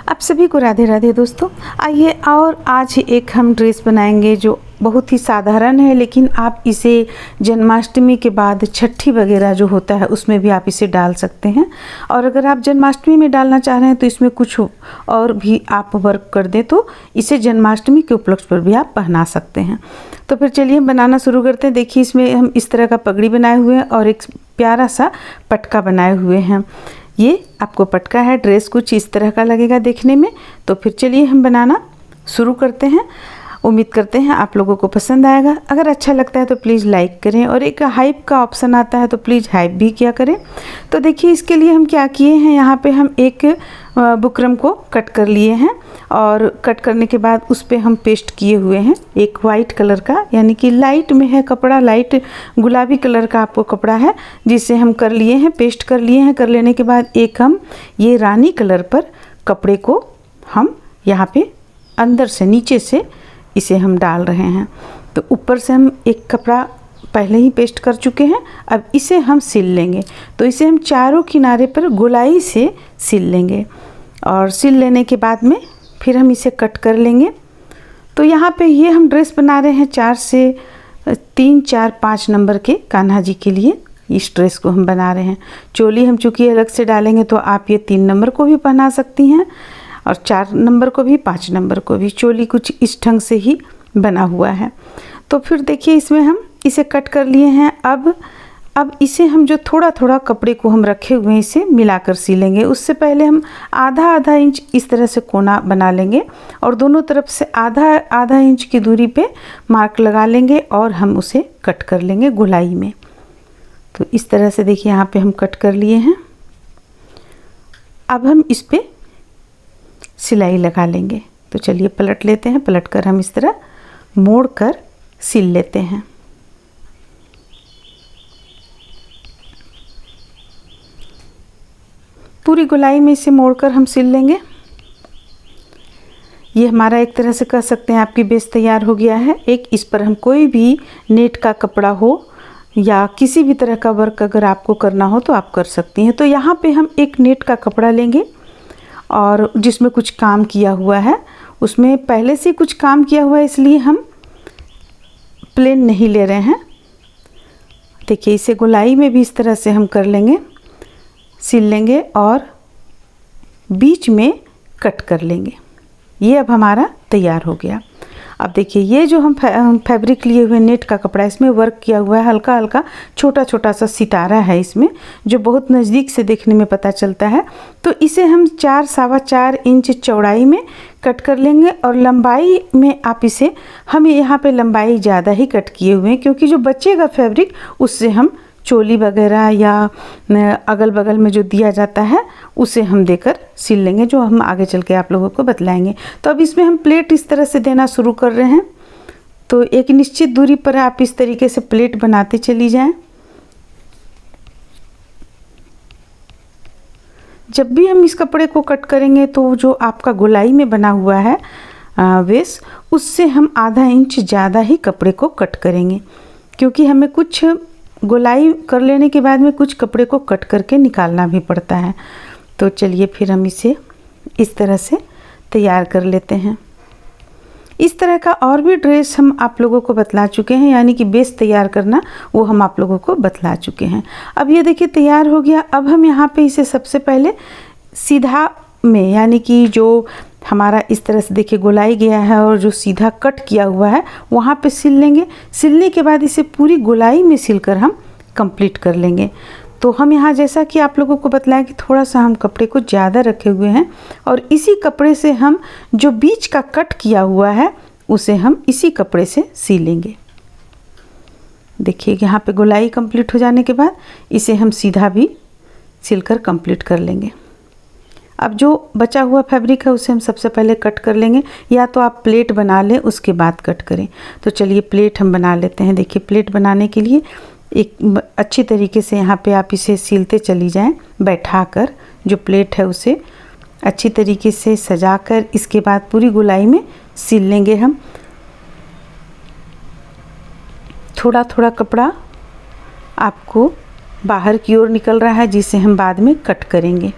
आप सभी को राधे राधे दोस्तों। आइए और आज एक हम ड्रेस बनाएंगे जो बहुत ही साधारण है, लेकिन आप इसे जन्माष्टमी के बाद छठी वगैरह जो होता है उसमें भी आप इसे डाल सकते हैं। और अगर आप जन्माष्टमी में डालना चाह रहे हैं तो इसमें कुछ और भी आप वर्क कर दें तो इसे जन्माष्टमी के उपलक्ष्य पर भी आप पहना सकते हैं। तो फिर चलिए हम बनाना शुरू करते हैं। देखिए इसमें हम इस तरह का पगड़ी बनाए हुए हैं और एक प्यारा सा पटका बनाए हुए हैं। ये आपको पटका है, ड्रेस कुछ इस तरह का लगेगा देखने में। तो फिर चलिए हम बनाना शुरू करते हैं। उम्मीद करते हैं आप लोगों को पसंद आएगा। अगर अच्छा लगता है तो प्लीज़ लाइक करें और एक हाइप का ऑप्शन आता है तो प्लीज़ हाइप भी किया करें। तो देखिए इसके लिए हम क्या किए हैं, यहाँ पे हम एक बुकरम को कट कर लिए हैं और कट करने के बाद उस पर हम पेस्ट किए हुए हैं एक वाइट कलर का, यानी कि लाइट में है कपड़ा, लाइट गुलाबी कलर का आपको कपड़ा है जिसे हम कर लिए हैं, पेस्ट कर लिए हैं। कर लेने के बाद एक हम ये रानी कलर पर कपड़े को हम यहाँ पे अंदर से नीचे से इसे हम डाल रहे हैं। तो ऊपर से हम एक कपड़ा पहले ही पेस्ट कर चुके हैं, अब इसे हम सिल लेंगे। तो इसे हम चारों किनारे पर गोलाई से सिल लेंगे और सिल लेने के बाद में फिर हम इसे कट कर लेंगे। तो यहाँ पे ये हम ड्रेस बना रहे हैं 4 से 3, 4, 5 नंबर के कान्हा जी के लिए इस ड्रेस को हम बना रहे हैं। चोली हम चूँकि अलग से डालेंगे तो आप ये 3 नंबर को भी पहना सकती हैं और 4 नंबर को भी, 5 नंबर को भी। चोली कुछ इस ढंग से ही बना हुआ है। तो फिर देखिए इसमें हम इसे कट कर लिए हैं। अब इसे हम जो थोड़ा थोड़ा कपड़े को हम रखे हुए हैं इसे मिलाकर सिलेंगे। उससे पहले हम आधा इंच इस तरह से कोना बना लेंगे और दोनों तरफ से आधा इंच की दूरी पे मार्क लगा लेंगे और हम उसे कट कर लेंगे गोलाई में। तो इस तरह से देखिए यहाँ पे हम कट कर लिए हैं। अब हम इस पे सिलाई लगा लेंगे। तो चलिए पलट लेते हैं, पलट कर हम इस तरह मोड़ कर सिल लेते हैं। पूरी गोलाई में इसे मोड़कर हम सिल लेंगे। ये हमारा एक तरह से कह सकते हैं आपकी बेस तैयार हो गया है। एक इस पर हम कोई भी नेट का कपड़ा हो या किसी भी तरह का वर्क अगर आपको करना हो तो आप कर सकती हैं। तो यहाँ पे हम एक नेट का कपड़ा लेंगे और जिसमें कुछ काम किया हुआ है, उसमें पहले से कुछ काम किया हुआ है इसलिए हम प्लेन नहीं ले रहे हैं। देखिए इसे गोलाई में भी इस तरह से हम कर लेंगे, सिल लेंगे और बीच में कट कर लेंगे। ये अब हमारा तैयार हो गया। अब देखिए ये जो हम फैब्रिक लिए हुए नेट का कपड़ा, इसमें वर्क किया हुआ है, हल्का हल्का छोटा छोटा सा सितारा है इसमें जो बहुत नज़दीक से देखने में पता चलता है। तो इसे हम 4, 4.25 इंच चौड़ाई में कट कर लेंगे और लंबाई में आप इसे, हम यहाँ पे लंबाई ज़्यादा ही कट किए हुए हैं क्योंकि जो बचेगा फैब्रिक उससे हम चोली वगैरह या अगल बगल में जो दिया जाता है उसे हम देकर सिल लेंगे, जो हम आगे चल के आप लोगों को बतलाएंगे। तो अब इसमें हम प्लेट इस तरह से देना शुरू कर रहे हैं। तो एक निश्चित दूरी पर आप इस तरीके से प्लेट बनाते चली जाएं। जब भी हम इस कपड़े को कट करेंगे तो जो आपका गोलाई में बना हुआ है वेस, उससे हम आधा इंच ज़्यादा ही कपड़े को कट करेंगे क्योंकि हमें कुछ गोलाई कर लेने के बाद में कुछ कपड़े को कट करके निकालना भी पड़ता है। तो चलिए फिर हम इसे इस तरह से तैयार कर लेते हैं। इस तरह का और भी ड्रेस हम आप लोगों को बतला चुके हैं, यानी कि बेस तैयार करना वो हम आप लोगों को बतला चुके हैं। अब ये देखिए तैयार हो गया। अब हम यहाँ पे इसे सबसे पहले सीधा में, यानी कि जो हमारा इस तरह से देखिए गोलाई गया है और जो सीधा कट किया हुआ है वहाँ पे सिल लेंगे। सिलने के बाद इसे पूरी गोलाई में सिलकर हम कंप्लीट कर लेंगे। तो हम यहाँ जैसा कि आप लोगों को बतलाया कि थोड़ा सा हम कपड़े को ज़्यादा रखे हुए हैं और इसी कपड़े से हम जो बीच का कट किया हुआ है उसे हम इसी कपड़े से सिलेंगे। देखिए यहाँ पे गोलाई कंप्लीट हो जाने के बाद इसे हम सीधा भी सिलकर कंप्लीट कर लेंगे। अब जो बचा हुआ फैब्रिक है उसे हम सबसे पहले कट कर लेंगे, या तो आप प्लेट बना लें उसके बाद कट करें। तो चलिए प्लेट हम बना लेते हैं। देखिए प्लेट बनाने के लिए एक अच्छी तरीके से यहाँ पे आप इसे सिलते चली जाएं, बैठाकर जो प्लेट है उसे अच्छी तरीके से सजाकर इसके बाद पूरी गोलाई में सिल लेंगे हम। थोड़ा थोड़ा कपड़ा आपको बाहर की ओर निकल रहा है जिसे हम बाद में कट करेंगे।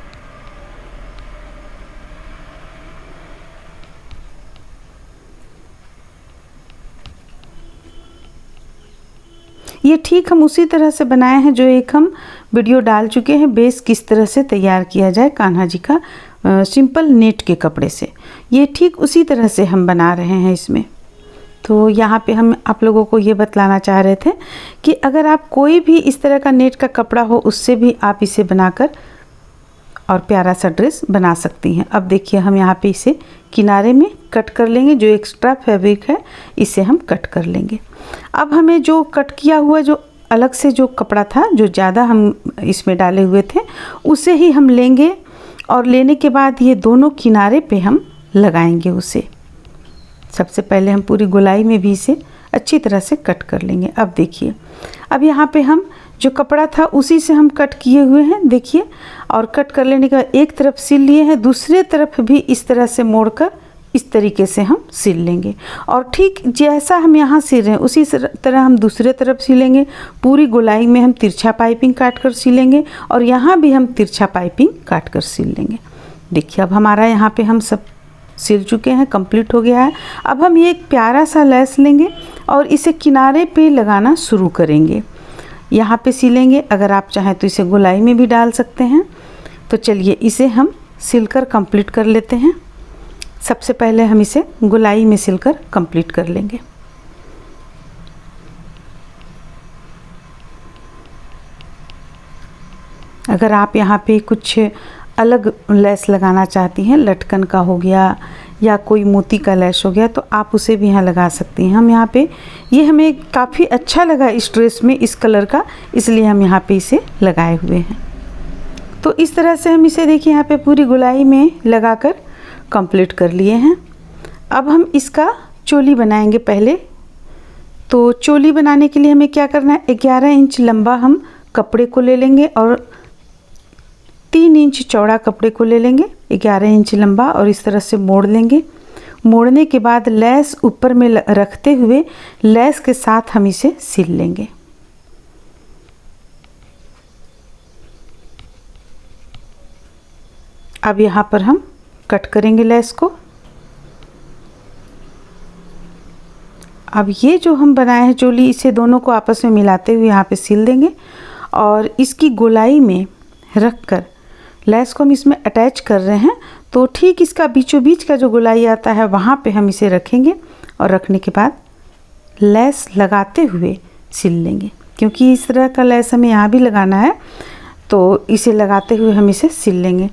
ये ठीक हम उसी तरह से बनाए हैं जो एक हम वीडियो डाल चुके हैं, बेस किस तरह से तैयार किया जाए कान्हा जी का सिंपल नेट के कपड़े से। ये ठीक उसी तरह से हम बना रहे हैं इसमें। तो यहाँ पे हम आप लोगों को ये बतलाना चाह रहे थे कि अगर आप कोई भी इस तरह का नेट का कपड़ा हो उससे भी आप इसे बनाकर और प्यारा सा ड्रेस बना सकती हैं। अब देखिए हम यहाँ पे इसे किनारे में कट कर लेंगे, जो एक्स्ट्रा फैब्रिक है इसे हम कट कर लेंगे। अब हमें जो कट किया हुआ जो अलग से जो कपड़ा था, जो ज़्यादा हम इसमें डाले हुए थे, उसे ही हम लेंगे और लेने के बाद ये दोनों किनारे पे हम लगाएंगे उसे। सबसे पहले हम पूरी गोलाई में भी इसे अच्छी तरह से कट कर लेंगे। अब देखिए, अब यहाँ पे हम जो कपड़ा था उसी से हम कट किए हुए हैं, देखिए। और कट कर लेने के बाद एक तरफ सिल लिए हैं, दूसरे तरफ भी इस तरह से मोड़कर इस तरीके से हम सिल लेंगे। और ठीक जैसा हम यहाँ सिल रहे हैं उसी तरह हम दूसरे तरफ सिलेंगे। पूरी गोलाई में हम तिरछा पाइपिंग काट कर सिलेंगे और यहाँ भी हम तिरछा पाइपिंग काट कर सिल लेंगे। देखिए अब हमारा यहाँ पे हम सब सिल चुके हैं, कंप्लीट हो गया है। अब हम ये एक प्यारा सा लेस लेंगे और इसे किनारे पे लगाना शुरू करेंगे। यहाँ पे सिलेंगे, अगर आप चाहें तो इसे गोलाई में भी डाल सकते हैं। तो चलिए इसे हम सिलकर कंप्लीट कर लेते हैं। सबसे पहले हम इसे गोलाई में सिलकर कंप्लीट कर लेंगे। अगर आप यहाँ पे कुछ अलग लेस लगाना चाहती हैं, लटकन का हो गया या कोई मोती का लेस हो गया, तो आप उसे भी यहाँ लगा सकती हैं। हम यहाँ पे ये हमें काफ़ी अच्छा लगा इस ड्रेस में इस कलर का, इसलिए हम यहाँ पे इसे लगाए हुए हैं। तो इस तरह से हम इसे देखिए यहाँ पे पूरी गोलाई में लगाकर कंप्लीट कर लिए हैं। अब हम इसका चोली बनाएंगे पहले। तो चोली बनाने के लिए हमें क्या करना है, 11 इंच लंबा हम कपड़े को ले लेंगे और 3 इंच चौड़ा कपड़े को ले लेंगे, 11 इंच लंबा, और इस तरह से मोड़ लेंगे। मोड़ने के बाद लेस ऊपर में रखते हुए लेस के साथ हम इसे सिल लेंगे। अब यहाँ पर हम कट करेंगे लेस को। अब ये जो हम बनाए हैं चोली, इसे दोनों को आपस में मिलाते हुए यहाँ पे सिल देंगे और इसकी गोलाई में रखकर लेस को हम इसमें अटैच कर रहे हैं। तो ठीक इसका बीचों बीच का जो गोलाई आता है वहाँ पे हम इसे रखेंगे और रखने के बाद लेस लगाते हुए सिल लेंगे, क्योंकि इस तरह का लेस हमें यहाँ भी लगाना है। तो इसे लगाते हुए हम इसे सिल लेंगे,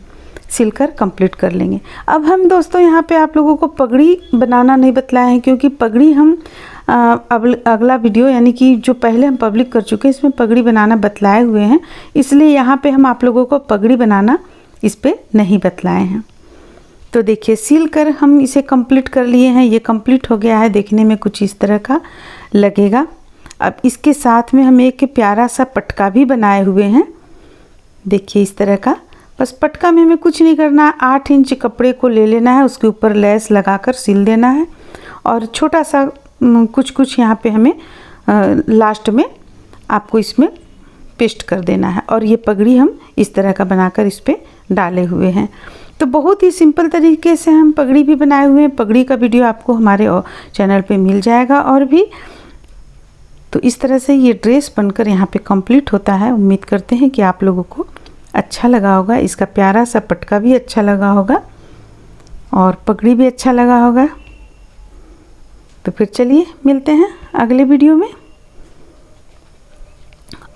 सिलकर कंप्लीट कर लेंगे। अब हम दोस्तों यहाँ पे आप लोगों को पगड़ी बनाना नहीं बतलाए हैं, क्योंकि पगड़ी हम अगला वीडियो यानी कि जो पहले हम पब्लिक कर चुके हैं इसमें पगड़ी बनाना बतलाए हुए हैं, इसलिए यहाँ पे हम आप लोगों को पगड़ी बनाना इस पे नहीं बतलाए हैं। तो देखिए सिल कर हम इसे कंप्लीट कर लिए हैं। ये कंप्लीट हो गया है, देखने में कुछ इस तरह का लगेगा। अब इसके साथ में हम एक प्यारा सा पटका भी बनाए हुए हैं, देखिए इस तरह का। बस पटका में हमें कुछ नहीं करना है, 8 इंच कपड़े को ले लेना है, उसके ऊपर लेस लगाकर सिल देना है और छोटा सा कुछ यहाँ पे हमें लास्ट में आपको इसमें पेस्ट कर देना है। और ये पगड़ी हम इस तरह का बनाकर इस पे डाले हुए हैं। तो बहुत ही सिंपल तरीके से हम पगड़ी भी बनाए हुए हैं। पगड़ी का वीडियो आपको हमारे चैनल पे मिल जाएगा और भी। तो इस तरह से ये ड्रेस बनकर यहाँ पे कंप्लीट होता है। उम्मीद करते हैं कि आप लोगों को अच्छा लगा होगा, इसका प्यारा सा पटका भी अच्छा लगा होगा और पगड़ी भी अच्छा लगा होगा। तो फिर चलिए मिलते हैं अगले वीडियो में।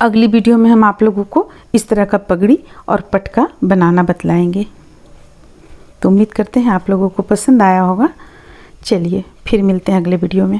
अगली वीडियो में हम आप लोगों को इस तरह का पगड़ी और पटका बनाना बतलाएंगे। तो उम्मीद करते हैं आप लोगों को पसंद आया होगा। चलिए फिर मिलते हैं अगले वीडियो में।